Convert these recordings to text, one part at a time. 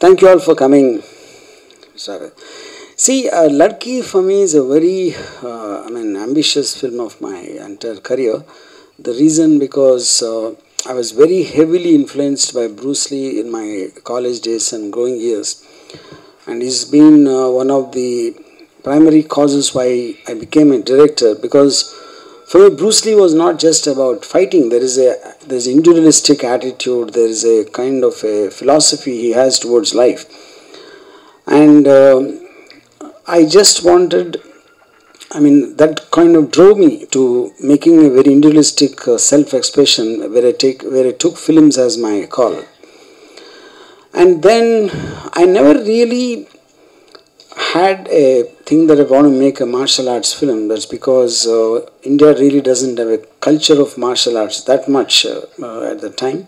Thank you all for coming. Sorry. See, Ladki for me is a very, ambitious film of my entire career. The reason because I was very heavily influenced by Bruce Lee in my college days and growing years, and he's been one of the primary causes why I became a director. Because for me, Bruce Lee was not just about fighting. There's individualistic attitude. There is a kind of a philosophy he has towards life, and I just wanted. That kind of drove me to making a very individualistic self-expression, where I took films as my call. And then I never really had a thing that I want to make a martial arts film. That's because India really doesn't have a culture of martial arts that much at the time.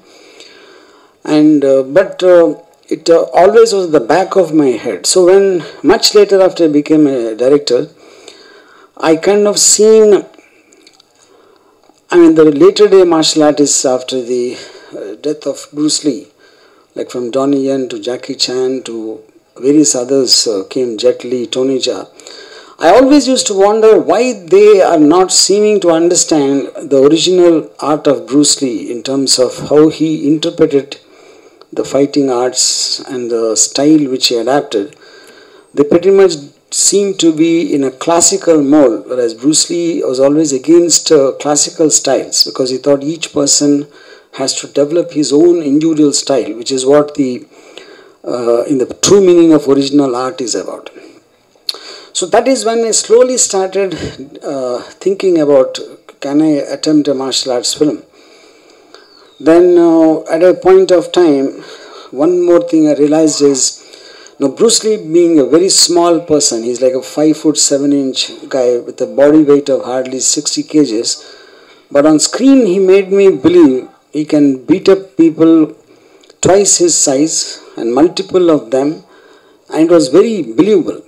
And but it always was at the back of my head. So when much later after I became a director, I kind of seen, the later day martial artists after the death of Bruce Lee, like from Donnie Yen to Jackie Chan to various others came, Jet Li, Tony Jaa. I always used to wonder why they are not seeming to understand the original art of Bruce Lee in terms of how he interpreted the fighting arts and the style which he adapted. They pretty much seem to be in a classical mold, whereas Bruce Lee was always against classical styles because he thought each person has to develop his own individual style, which is what the in the true meaning of original art is about. So that is when I slowly started thinking about, can I attempt a martial arts film? Then at a point of time, one more thing I realized is, now Bruce Lee being a very small person, he's like a 5'7" guy with a body weight of hardly 60 kgs, but on screen he made me believe he can beat up people twice his size and multiple of them, and it was very believable.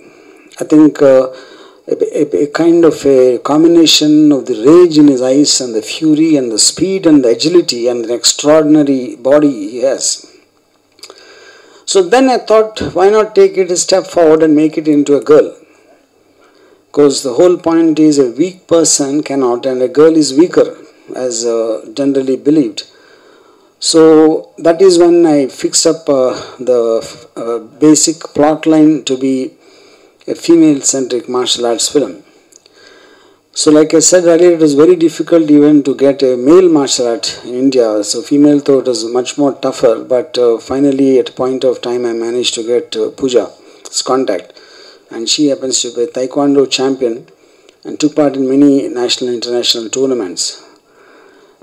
I think a kind of a combination of the rage in his eyes and the fury and the speed and the agility and the extraordinary body he has. So then I thought, why not take it a step forward and make it into a girl? Because the whole point is a weak person cannot, and a girl is weaker, as generally believed. So that is when I fixed up the basic plot line to be a female-centric martial arts film. So like I said earlier, it was very difficult even to get a male martial art in India. So female though it was much more tougher, but finally at a point of time I managed to get Pooja's contact. And she happens to be a Taekwondo champion and took part in many national and international tournaments.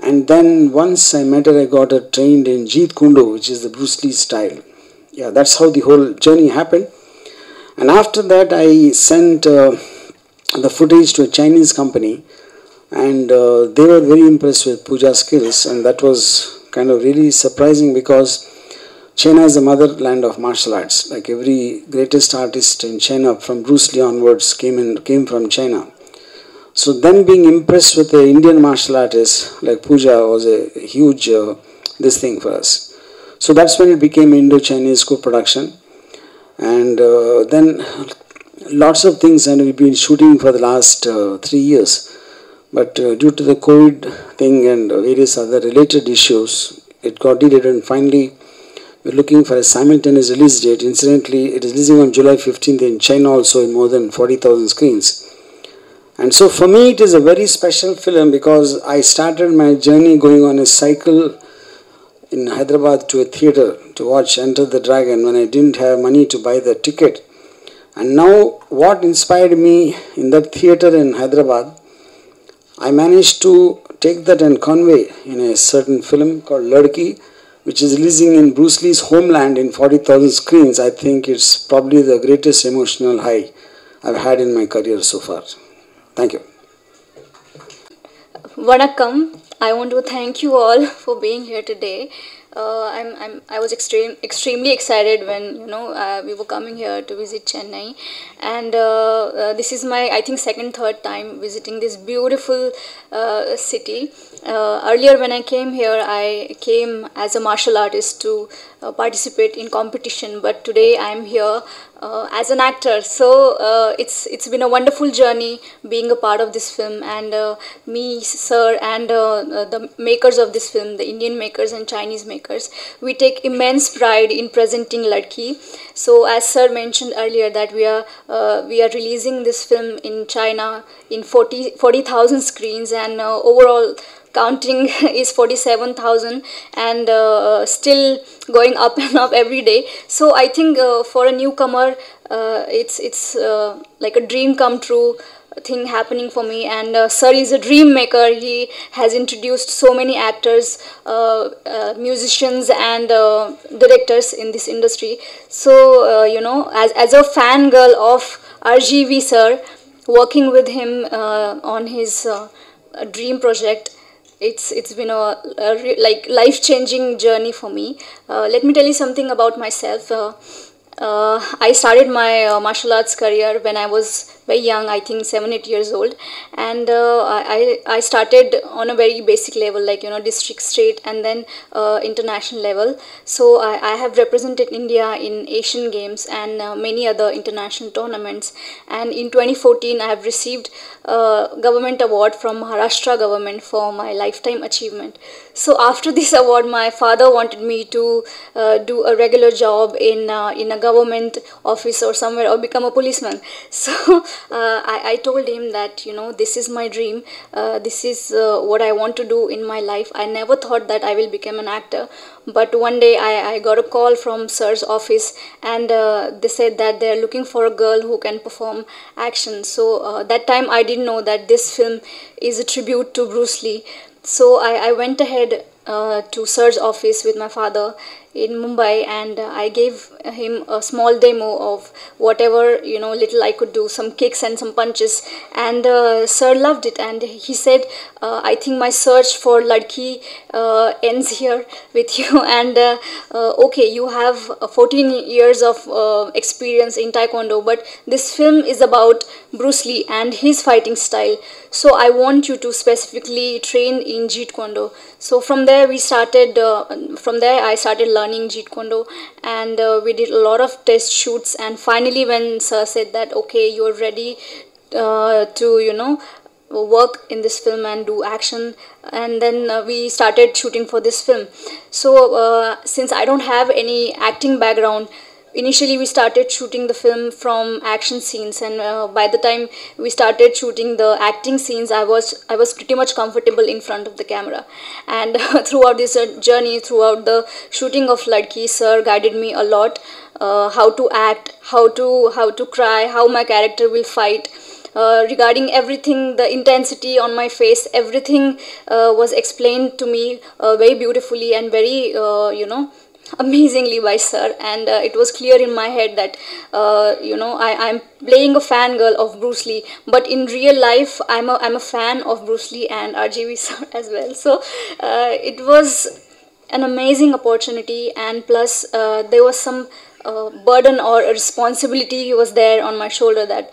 And then once I met her, I got her trained in Jeet Kune Do, which is the Bruce Lee style. Yeah, that's how the whole journey happened. And after that I sent the footage to a Chinese company, and they were very impressed with Pooja's skills, and that was kind of really surprising because China is the motherland of martial arts. Like every greatest artist in China from Bruce Lee onwards came from China. So then being impressed with the Indian martial artist like Pooja was a huge this thing for us. So that's when it became Indo-Chinese co-production, and then lots of things, and we've been shooting for the last 3 years. But due to the COVID thing and various other related issues, it got delayed, and finally we're looking for a simultaneous release date. Incidentally, it is releasing on July 15th in China also in more than 40,000 screens. And so for me it is a very special film because I started my journey going on a cycle in Hyderabad to a theatre to watch Enter the Dragon when I didn't have money to buy the ticket. And now what inspired me in that theatre in Hyderabad, I managed to take that and convey in a certain film called Ladki, which is releasing in Bruce Lee's homeland in 40,000 screens. I think it's probably the greatest emotional high I've had in my career so far. Thank you. Vanakkam. I want to thank you all for being here today. I was extremely excited when we were coming here to visit Chennai, and this is my, I think, second third time visiting this beautiful city. Earlier when I came here, I came as a martial artist to participate in competition, but today I'm here as an actor. So it's been a wonderful journey being a part of this film, and me, sir, and the makers of this film, the Indian makers and Chinese makers, we take immense pride in presenting Ladki. So as sir mentioned earlier, that we are releasing this film in China in 40,000 screens, and overall counting is 47,000, and still going up and up every day. So I think for a newcomer, it's like a dream come true thing happening for me. And sir is a dream maker. He has introduced so many actors, musicians, and directors in this industry. So as a fangirl of RGV sir, working with him on his dream project, it's been like life-changing journey for me. Let me tell you something about myself. I started my martial arts career when I was very young, I think 7 8 years old, and I started on a very basic level, like district, state, and then international level. So I have represented India in Asian Games and many other international tournaments. And in 2014, I have received a government award from Maharashtra government for my lifetime achievement. So after this award, my father wanted me to do a regular job in a government office or somewhere, or become a policeman. So I told him that this is my dream. This is what I want to do in my life. I never thought that I will become an actor, but one day I got a call from sir's office, and they said that they're looking for a girl who can perform action. So that time I didn't know that this film is a tribute to Bruce Lee. So I went ahead to sir's office with my father in Mumbai, and I gave him a small demo of whatever little I could do, some kicks and some punches, and sir loved it, and he said, I think my search for Ladki ends here with you, and okay, you have 14 years of experience in Taekwondo, but this film is about Bruce Lee and his fighting style, so I want you to specifically train in Jeet Kune. So from there I started learning Jeet Kune, and we did a lot of test shoots, and finally when sir said that okay, you're ready to work in this film and do action, and then we started shooting for this film. So since I don't have any acting background, initially we started shooting the film from action scenes, and by the time we started shooting the acting scenes, I was pretty much comfortable in front of the camera. And throughout this journey, throughout the shooting of Ladki, sir guided me a lot, how to act, how to cry, how my character will fight. Regarding everything, the intensity on my face, everything was explained to me very beautifully and very amazingly by sir, and it was clear in my head that I'm playing a fangirl of Bruce Lee, but in real life I'm a fan of Bruce Lee and RGV sir as well. So it was an amazing opportunity, and plus there was some burden or a responsibility was there on my shoulder, that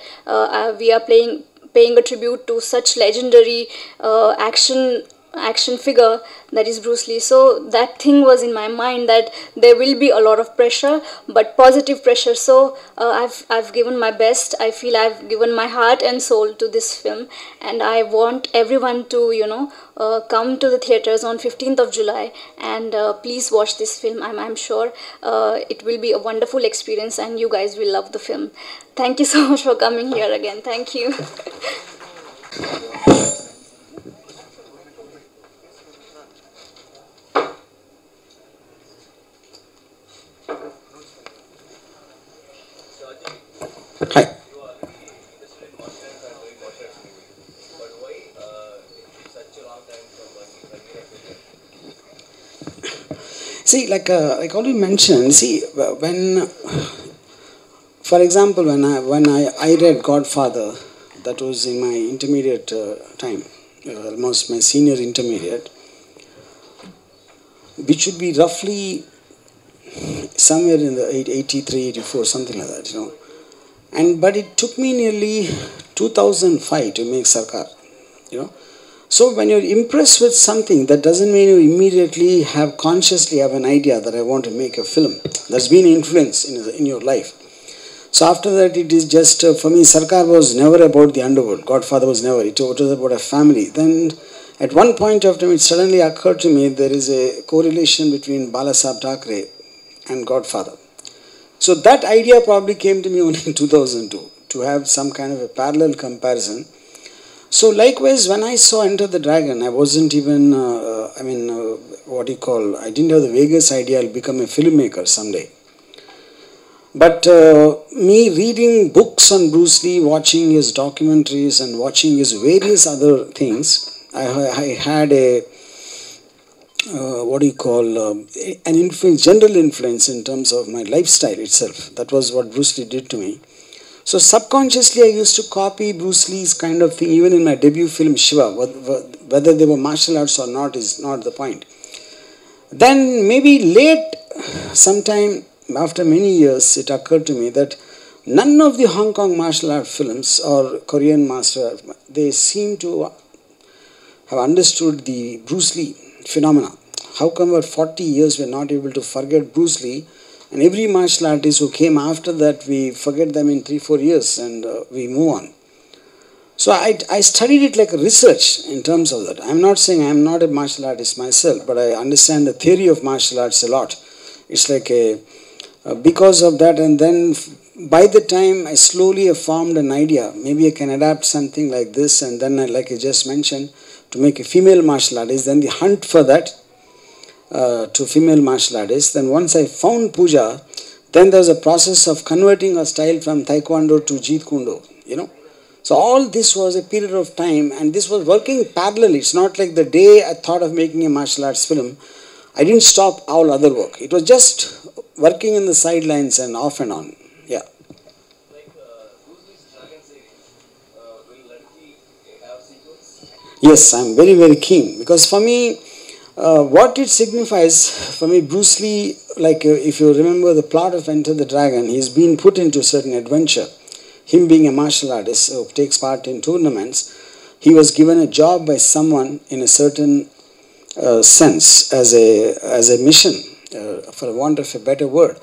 we are paying a tribute to such legendary action figure, that is Bruce Lee. So that thing was in my mind, that there will be a lot of pressure, but positive pressure. So I've given my best. I feel I've given my heart and soul to this film, and I want everyone to come to the theaters on 15th of July, and please watch this film. I'm sure it will be a wonderful experience, and you guys will love the film. Thank you so much for coming here again. Thank you. Hi. See, like already mentioned, see, when, for example, when I read Godfather, that was in my intermediate time, almost my senior intermediate. which should be roughly somewhere in the 83, 84, something like that, you know. But it took me nearly 2005 to make Sarkar, you know. So when you're impressed with something, that doesn't mean you immediately consciously have an idea that I want to make a film. There's been influence in your life. So after that, it is just, for me, Sarkar was never about the underworld. Godfather was never. It was about a family. Then at one point of time, it suddenly occurred to me there is a correlation between Balasaheb Thackeray and Godfather. So that idea probably came to me only in 2002, to have some kind of a parallel comparison. So likewise, when I saw Enter the Dragon, I wasn't even, what do you call, I didn't have the vaguest idea I'll become a filmmaker someday. But me reading books on Bruce Lee, watching his documentaries and watching his various other things, I had a, an influence, general influence in terms of my lifestyle itself. That was what Bruce Lee did to me. So subconsciously I used to copy Bruce Lee's kind of thing, even in my debut film Shiva. Whether they were martial arts or not is not the point. Then maybe late, sometime after many years, it occurred to me that none of the Hong Kong martial art films or Korean martial art, they seem to have understood the Bruce Lee phenomena. How come for 40 years we're not able to forget Bruce Lee, and every martial artist who came after that, we forget them in 3-4 years and we move on. So I studied it like a research in terms of that. I'm not saying I'm not a martial artist myself, but I understand the theory of martial arts a lot. It's like because of that, and then by the time I slowly have formed an idea, maybe I can adapt something like this, and then like I just mentioned, to make a female martial artist, then the hunt for that to female martial artists. Then once I found Puja, then there was a process of converting her style from Taekwondo to Jeet Kune Do, you know. So all this was a period of time, and this was working parallelly. It's not like the day I thought of making a martial arts film, I didn't stop all other work. It was just working in the sidelines and off and on. Yeah. Like Bruce Lee's Dragon series, will Ladki have sequels? Yes, I'm very, very keen, because for me, what it signifies, for me, Bruce Lee, like if you remember the plot of Enter the Dragon, he's been put into a certain adventure. Him being a martial artist who takes part in tournaments, he was given a job by someone in a certain sense as a mission, for want of a better word.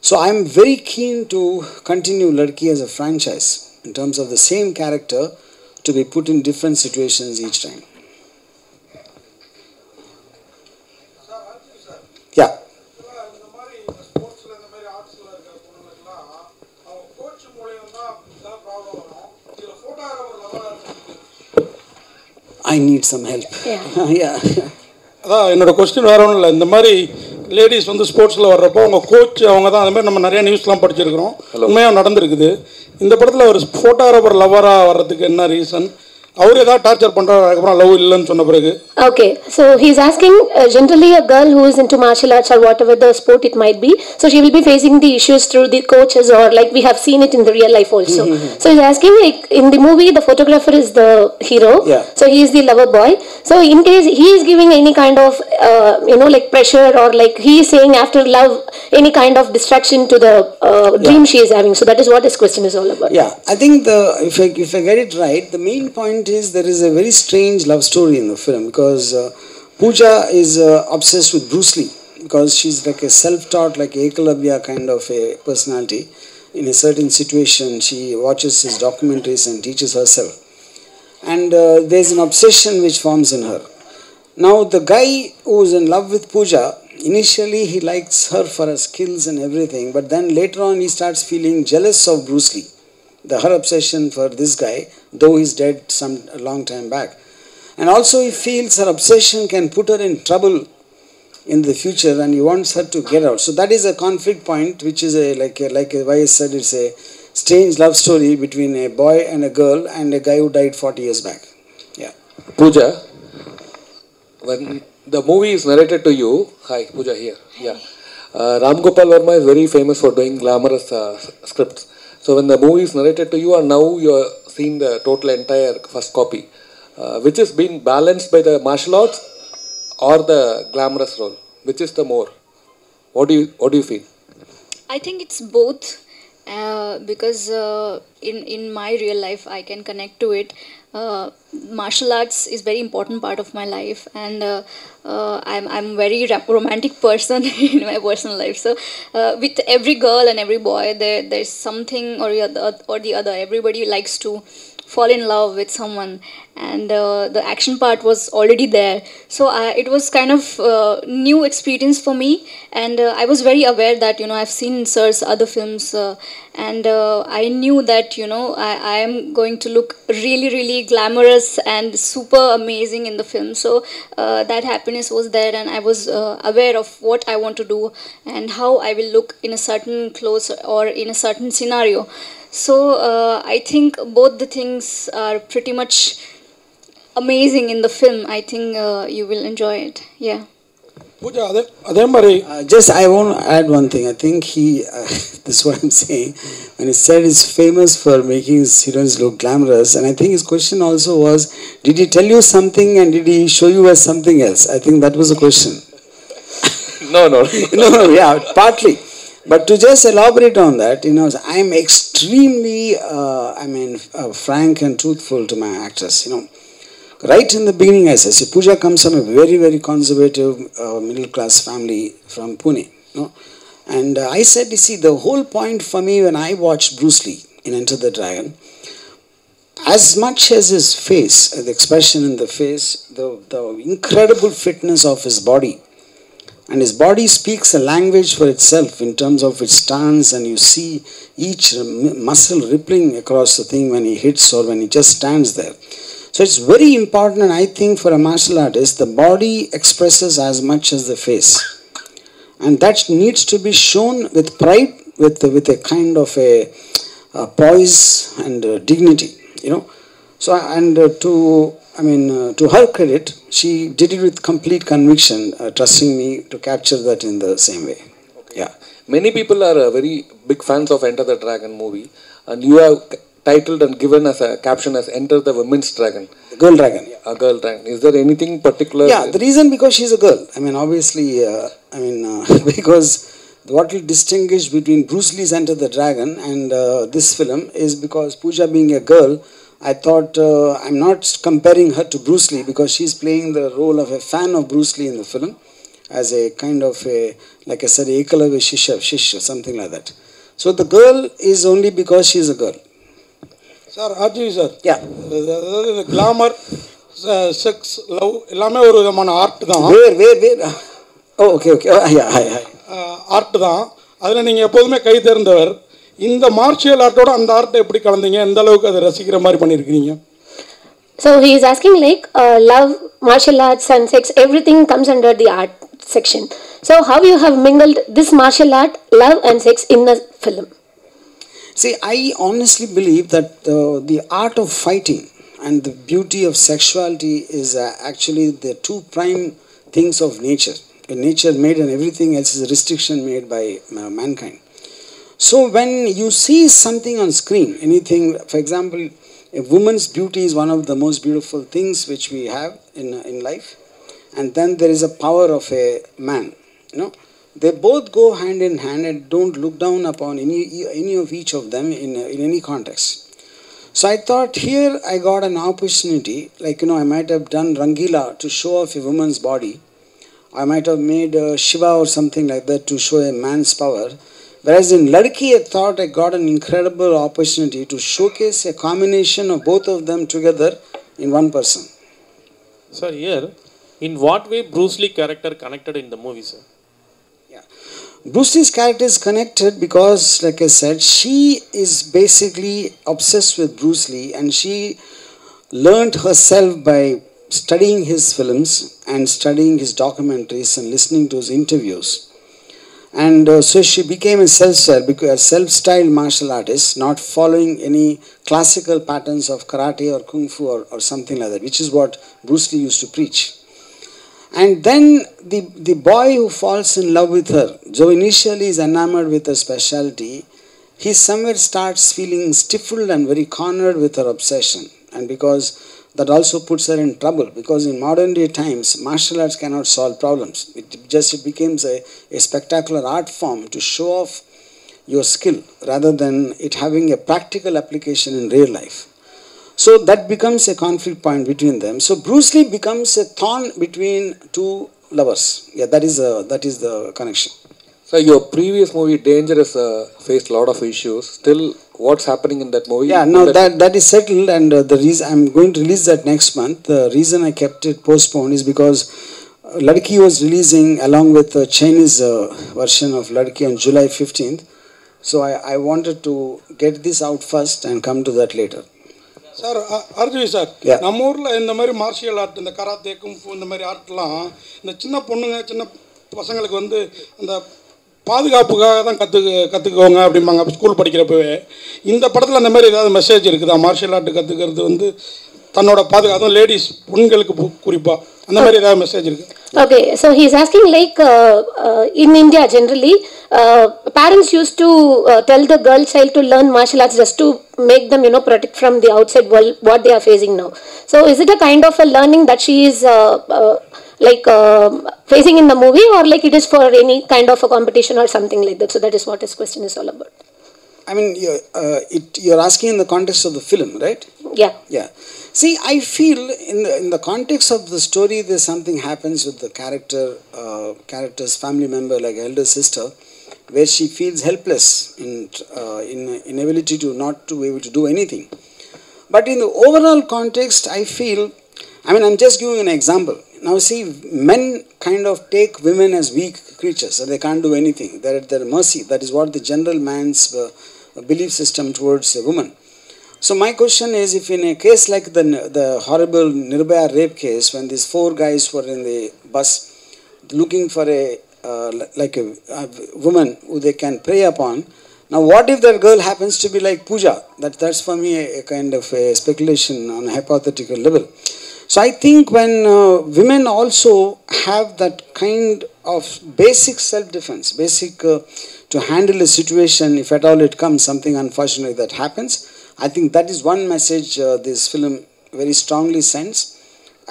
So I'm very keen to continue Ladki as a franchise in terms of the same character to be put in different situations each time. Yeah. I need some help. Yeah. அதான் என்னோட question வேற ஒன்றும் இல்லை. இந்த மாதிரி ladies வந்து ஸ்போர்ட்ஸில் வர்றப்போ அவங்க கோச் அவங்க தான், அந்த மாதிரி நம்ம நிறைய நியூஸ்லாம் படிச்சிருக்கிறோம், உண்மையாக நடந்திருக்குது. இந்த படத்தில் ஒரு ஃபோட்டோகிராஃபர் லவராக வர்றதுக்கு என்ன ரீசன்? அவர் ஏதாவது டார்ச்சர் பண்ணுறாரு, அதுக்கப்புறம் லவ் இல்லைன்னு சொன்ன பிறகு? Okay, so he's asking generally a girl who is into martial arts or whatever the sport it might be, so she will be facing the issues through the coaches, or like we have seen it in the real life also. So he's asking, like in the movie the photographer is the hero, so he is the lover boy. So in case he is giving any kind of like pressure, or like he is saying after love any kind of distraction to the dream she is having. So that is what this question is all about. Yeah, I think if I get it right, the main point is there is a very strange love story in the film, because Pooja is obsessed with Bruce Lee, because she's like a self-taught, like Ekalavya kind of a personality. In a certain situation, she watches his documentaries and teaches herself. And there's an obsession which forms in her. Now the guy who's in love with Pooja, initially he likes her for her skills and everything, but then later on he starts feeling jealous of Bruce Lee. Her obsession for this guy, though he's dead a long time back. And also he feels her obsession can put her in trouble in the future, and he wants her to get out. So that is a conflict point, which is like why I said it's a strange love story between a boy and a girl and a guy who died 40 years back. Yeah. Pooja, when the movie is narrated to you, hi, Pooja here. Yeah. Ram Gopal Verma is very famous for doing glamorous scripts. So when the movie is narrated to you, and now you are seeing the total entire first copy, which is being balanced by the martial arts or the glamorous role? Which is the more? What do you feel? I think it's both, because in my real life I can connect to it. Martial arts is very important part of my life, and I'm very romantic person in my personal life. So with every girl and every boy, there's something or the other. Everybody likes to fall in love with someone, and the action part was already there, so it was kind of new experience for me. And I was very aware that I've seen sir's other films, and I knew that I am going to look really really glamorous and super amazing in the film. So that happiness was there, and I was aware of what I want to do and how I will look in a certain clothes or in a certain scenario. So I think both the things are pretty much amazing in the film. I think you will enjoy it. Yeah. Pooja, அதே மாதிரி Just I want to add one thing. I think this is what I'm saying. When he said he's famous for making his heroines look glamorous, and I think his question also was, did he tell you something and did he show you as something else? I think that was the question. No. No, yeah, partly. But to just elaborate on that, I'm extremely, frank and truthful to my actors. Right in the beginning, I said, see, Pooja comes from a very, very conservative middle class family from Pune. And I said, you see, the whole point for me when I watched Bruce Lee in Enter the Dragon, as much as his face, the expression in the face, the incredible fitness of his body. And his body speaks a language for itself in terms of its stance, and you see each muscle rippling across the thing when he hits or when he just stands there. So it's very important, and I think for a martial artist, the body expresses as much as the face. And that needs to be shown with pride, with a kind of a poise and dignity, So, and to her credit, she did it with complete conviction, trusting me to capture that in the same way. Okay. Yeah. Many people are very big fans of Enter the Dragon movie, and you have titled and given as a caption as Enter the Women's Dragon. Girl Dragon. A girl dragon. Is there anything particular? Yeah, the reason because she's a girl. Obviously, because what will distinguish between Bruce Lee's Enter the Dragon and this film is because Pooja being a girl, I thought I'm not comparing her to Bruce Lee because she's playing the role of a fan of Bruce Lee in the film as a kind of like I said, Ekalava Shishya, something like that. So the girl is only because she's a girl. Sir, Arjun sir. Yeah. The glamour, sex, love, எல்லாமே ஒரு விதமான art தான். Where? Oh, okay. Oh, yeah, hi. Art தான். அதில் நீங்கள் எப்போதுமே கை தேர்ந்தவர். இந்த martial ஆர்ட்டோட அந்த ஆர்ட்டை எப்படி கலந்தீங்க, எந்த அளவுக்கு அதை ரசிக்கிற மாதிரி பண்ணியிருக்கிறீங்க? So he is asking like love, martial arts and sex, everything comes under the art section. So how you have mingled this martial art, love and sex in the film? See, I honestly believe that the art of fighting and the beauty of sexuality is actually the two prime things of nature. Nature made and everything else is a restriction made by mankind. So when you see something on screen, anything, for example, a woman's beauty is one of the most beautiful things which we have in life. And then there is a power of a man, They both go hand in hand and don't look down upon any of each of them in any context. So I thought here I got an opportunity, like, I might have done Rangila to show off a woman's body. I might have made Shiva or something like that to show a man's power. Whereas in Ladki, I thought I got an incredible opportunity to showcase a combination of both of them together in one person. Sir, here, in what way Bruce Lee character connected in the movie, sir? Yeah. Bruce Lee's character is connected because, like I said, she is basically obsessed with Bruce Lee, and she learned herself by studying his films and studying his documentaries and listening to his interviews. And so she became a self-styled martial artist, not following any classical patterns of karate or kung fu or something like that, which is what Bruce Lee used to preach. And then the boy who falls in love with her, so initially is enamored with her specialty, he somewhere starts feeling stifled and very cornered with her obsession. And because that also puts her in trouble, because in modern day times, martial arts cannot solve problems. It becomes a spectacular art form to show off your skill rather than it having a practical application in real life. So that becomes a conflict point between them. So Bruce Lee becomes a thorn between two lovers. Yeah, that is the connection. So your previous movie Dangerous faced a lot of issues. Still, what's happening in that movie? Yeah, now that is settled, and the reason I'm going to release that next month. The reason I kept it postponed is because Ladki was releasing along with the Chinese version of Ladki on July 15th. So I wanted to get this out first and come to that later. Sir அர்ஜுவி sir, நம்ம ஊரில் இந்த மாதிரி martial art, இந்த karate kung fu இந்த மாதிரி ஆர்ட்லாம் இந்த சின்ன பொண்ணுங்க சின்ன பசங்களுக்கு வந்து அந்த பாதுகாப்புக்காக தான் கற்றுக்குவாங்க அப்படிம்பாங்க ஸ்கூல் படிக்கிறப்பவே. இந்த படத்தில் அந்த மாதிரி ஏதாவது மெசேஜ் இருக்குதா? மார்ஷியல் ஆர்ட் கற்றுக்கிறது வந்து தன்னோட பாதுகாப்பு, லேடிஸ் பெண்களுக்கு குறிப்பாக அந்த மாதிரி ஏதாவது மெசேஜ் இருக்குது? Okay, so he is asking like in India generally, parents used to tell the girl child to learn martial arts just to make them, protect from the outside world what they are facing now. So is it a kind of a learning that she is facing in the movie, or like it is for any kind of a competition or something like that? So that is what his question is all about. I mean, you're asking in the context of the film, right? Yeah. Yeah. See, I feel in the context of the story, there's something happens with the character's family member, like elder sister, where she feels helpless in inability to not to be able to do anything. But in the overall context, I feel, I'm just giving an example. Now see, men kind of take women as weak creatures, so they can't do anything. They're at their mercy. That is what the general man's belief system towards a woman. So my question is, if in a case like the horrible Nirbhaya rape case, when these 4 guys were in the bus looking for a woman who they can prey upon, now what if that girl happens to be like Pooja? That's for me a kind of a speculation on a hypothetical level. So I think when women also have that kind of basic self-defense, to handle a situation, if at all it comes, something unfortunate that happens, I think that is one message this film very strongly sends.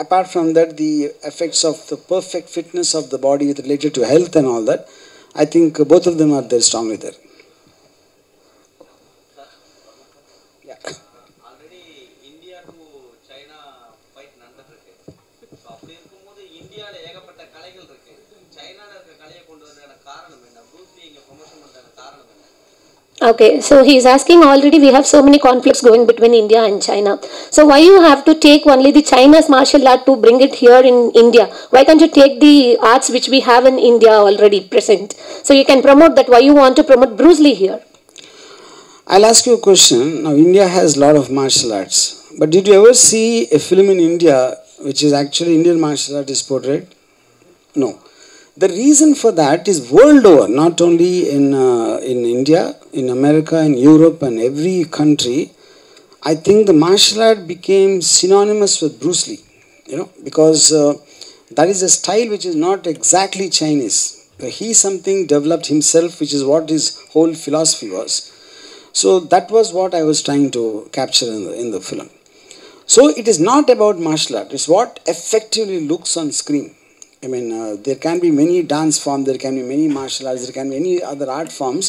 Apart from that, the effects of the perfect fitness of the body related to health and all that, I think both of them are there strongly there. Already India to China fight நடந்துருக்கு. So அப்படி இருக்கும்போது இந்தியாவில் ஏகப்பட்ட கலைகள் இருக்கு. சைனாவில் இருக்க கலையை கொண்டு வந்ததான காரணம் என்ன? ப்ரூஸ் லீ இங்கே ப்ரொமோஷன் பண்ணுறதான காரணம் என்ன? Okay, so he is asking, already we have so many conflicts going between India and China. So why you have to take only the China's martial art to bring it here in India? Why can't you take the arts which we have in India already present? So you can promote that. Why you want to promote Bruce Lee here? I'll ask you a question. Now India has a lot of martial arts. But did you ever see a film in India which is actually Indian martial art is portrayed? No. The reason for that is world over, not only in India, in America, in Europe and every country, I think the martial art became synonymous with Bruce Lee, because that is a style which is not exactly Chinese. He something developed himself, which is what his whole philosophy was. So that was what I was trying to capture in the film. So it is not about martial art, it's what effectively looks on screen. There can be many dance forms, there can be many martial arts, there can be any other art forms,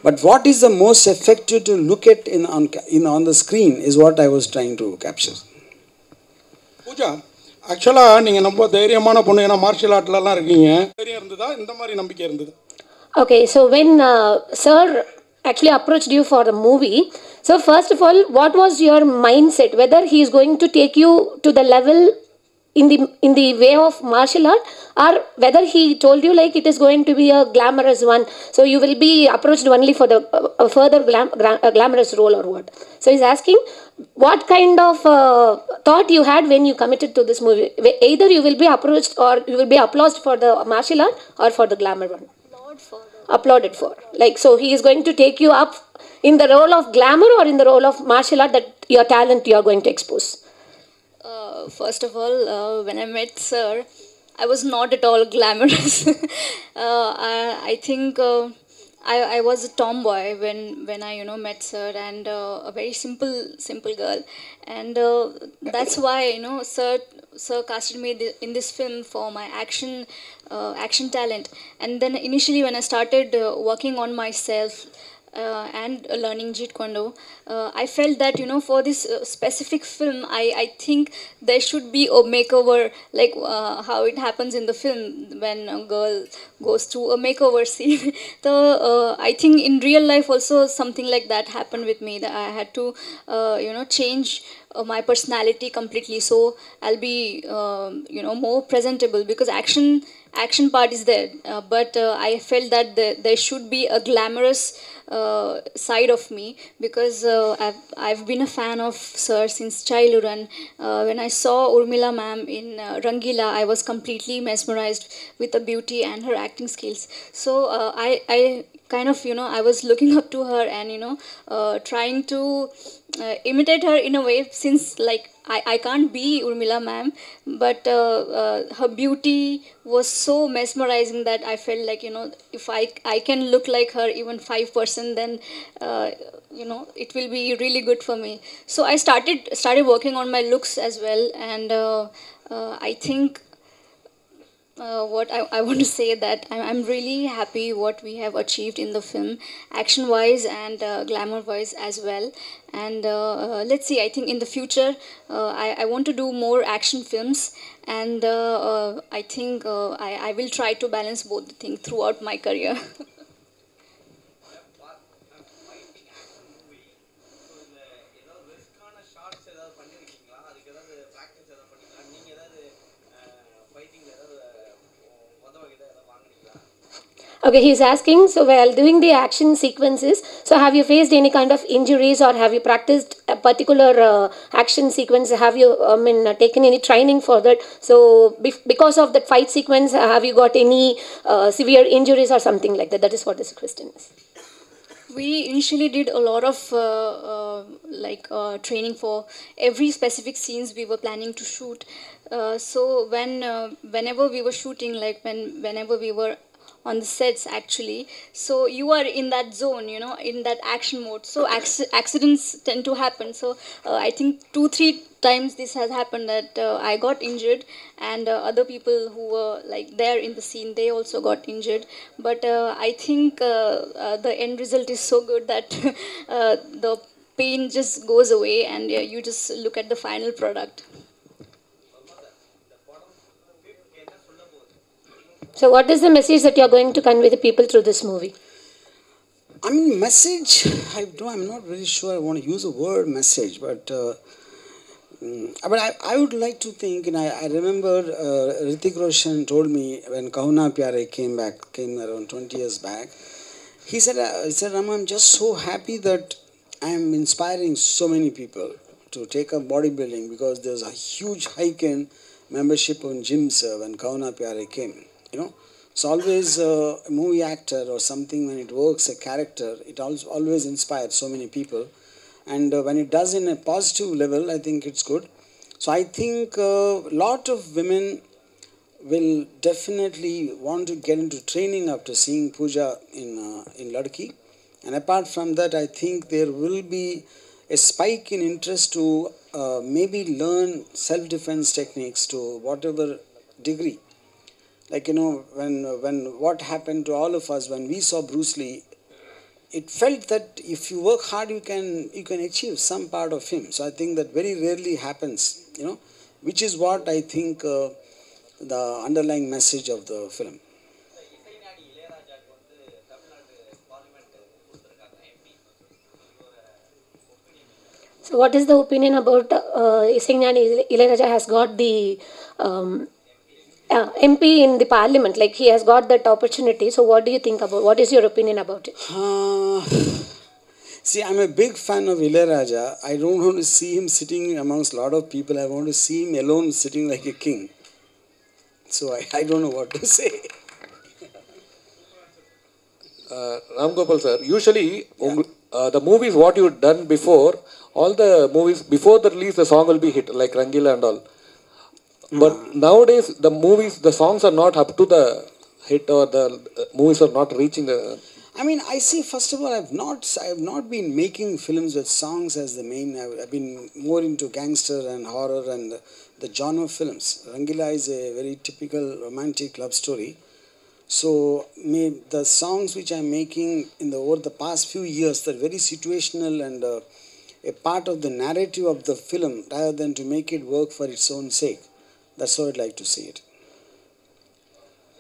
but what is the most effective to look at on the screen is what I was trying to capture. Pooja, ஆக்சுவலாக நீங்கள் ரொம்ப தைரியமான பொண்ணு, ஏன்னா martial ஆர்ட்லலாம் இருக்கீங்க. தைரியம் இருந்ததா? இந்த மாதிரி நம்பிக்கை இருந்தது? Okay, so when sir actually approached you for the movie, so first of all, what was your mindset? Whether he is going to take you to the level in the way of martial art, or whether he told you like it is going to be a glamorous one, so you will be approached only for the further glamorous role, or what? So he's asking what kind of thought you had when you committed to this movie. Either you will be approached or you will be applauded for the martial art or for the glamour one. Applauded for. Like, so he is going to take you up in the role of glamour or in the role of martial art, that your talent you are going to expose. First of all, when I met Sir, I was not at all glamorous. I think I was a tomboy when I met sir, and a very simple girl, and that's why sir casted me in this film for my action talent. And then initially when I started working on myself and learning Jeet Kune Do, I felt that for this specific film, I think there should be a makeover, like how it happens in the film when a girl goes through a makeover scene. So I think in real life also something like that happened with me, that I had to change my personality completely, so I'll be more presentable, because action part is there, but I felt that there should be a glamorous side of me, because I've been a fan of sir since childhood, and when I saw Urmila ma'am in Rangila, I was completely mesmerized with the beauty and her acting skills. So I kind of I was looking up to her, and trying to imitate her in a way, since like I can't be Urmila ma'am, but her beauty was so mesmerizing that I felt like if I can look like her even 5%, then it will be really good for me. So I started working on my looks as well, and I think what I want to say that I'm really happy what we have achieved in the film, action wise and glamour wise as well. And let's see, I think in the future I want to do more action films, and I think I will try to balance both the things throughout my career. Okay, he's asking, so while doing the action sequences, so have you faced any kind of injuries, or have you practiced a particular action sequence? Have you, taken any training for that? So because of that fight sequence, have you got any severe injuries or something like that? That is what this question is. We initially did a lot of training for every specific scenes we were planning to shoot. So whenever we were shooting, like whenever we were on the sets actually, so you are in that zone, in that action mode, so accidents tend to happen. So I think 2-3 times this has happened, that I got injured, and other people who were like there in the scene, they also got injured. But I think the end result is so good that the pain just goes away, and you just look at the final product. So what is the message that you are going to convey to people through this movie? I mean, message, I'm not really sure I want to use the word message, but I would like to think, and I remember Hrithik Roshan told me when Kahuna Pyare came around 20 years back, he said, Rama, I'm just so happy that I'm inspiring so many people to take up bodybuilding, because there's a huge hike in membership on gyms when Kahuna Pyare came. So always a movie actor or something, when it works a character, it always inspires so many people, and when it does in a positive level, I think it's good. So I think a lot of women will definitely want to get into training after seeing Puja in Ladki, and apart from that, I think there will be a spike in interest to maybe learn self-defense techniques to whatever degree. Like, when what happened to all of us when we saw Bruce Lee, it felt that if you work hard, you can achieve some part of him. So I think that very rarely happens, which is what I think the underlying message of the film. So what is the opinion about Isaignani Ilayaraja has got the MP in the parliament, like he has got that opportunity. So what do you think about, what is your opinion about it? See, I'm a big fan of Ilayaraja. I don't want to see him sitting amongst a lot of people. I want to see him alone sitting like a king. So I don't know what to say. Ram Gopal sir, usually the movies what you done before, all the movies before the release, the song will be hit, like Rangila and all. But nowadays, the songs are not up to the hit, or the movies are not reaching the... I mean, I see. First of all, I have not been making films with songs as the main. I've been more into gangster and horror and the genre films. Rangila is a very typical romantic love story. So, the songs which I'm making over the past few years, they're very situational and a part of the narrative of the film, rather than to make it work for its own sake. That's how I'd like to see it.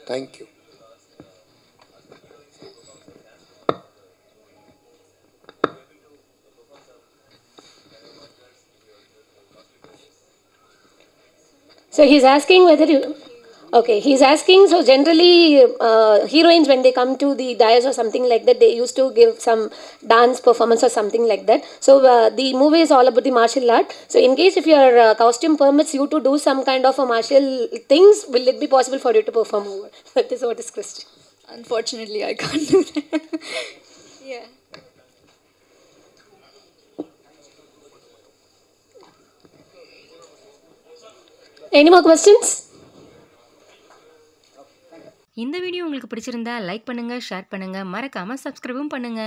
Thank you. So he's asking whether you. Okay, he's asking. So generally, heroines when they come to the dais or something like that, they used to give some dance performance or something like that. So the movie is all about the martial art. So in case if your costume permits you to do some kind of a martial things, will it be possible for you to perform over? That is what is question. Unfortunately, I can't do that. Yeah. Any more questions? இந்த video உங்களுக்கு பிடிச்சிருந்தா like பண்ணுங்க, share பண்ணுங்க, மறக்காம சப்ஸ்கிரைபும் பண்ணுங்க.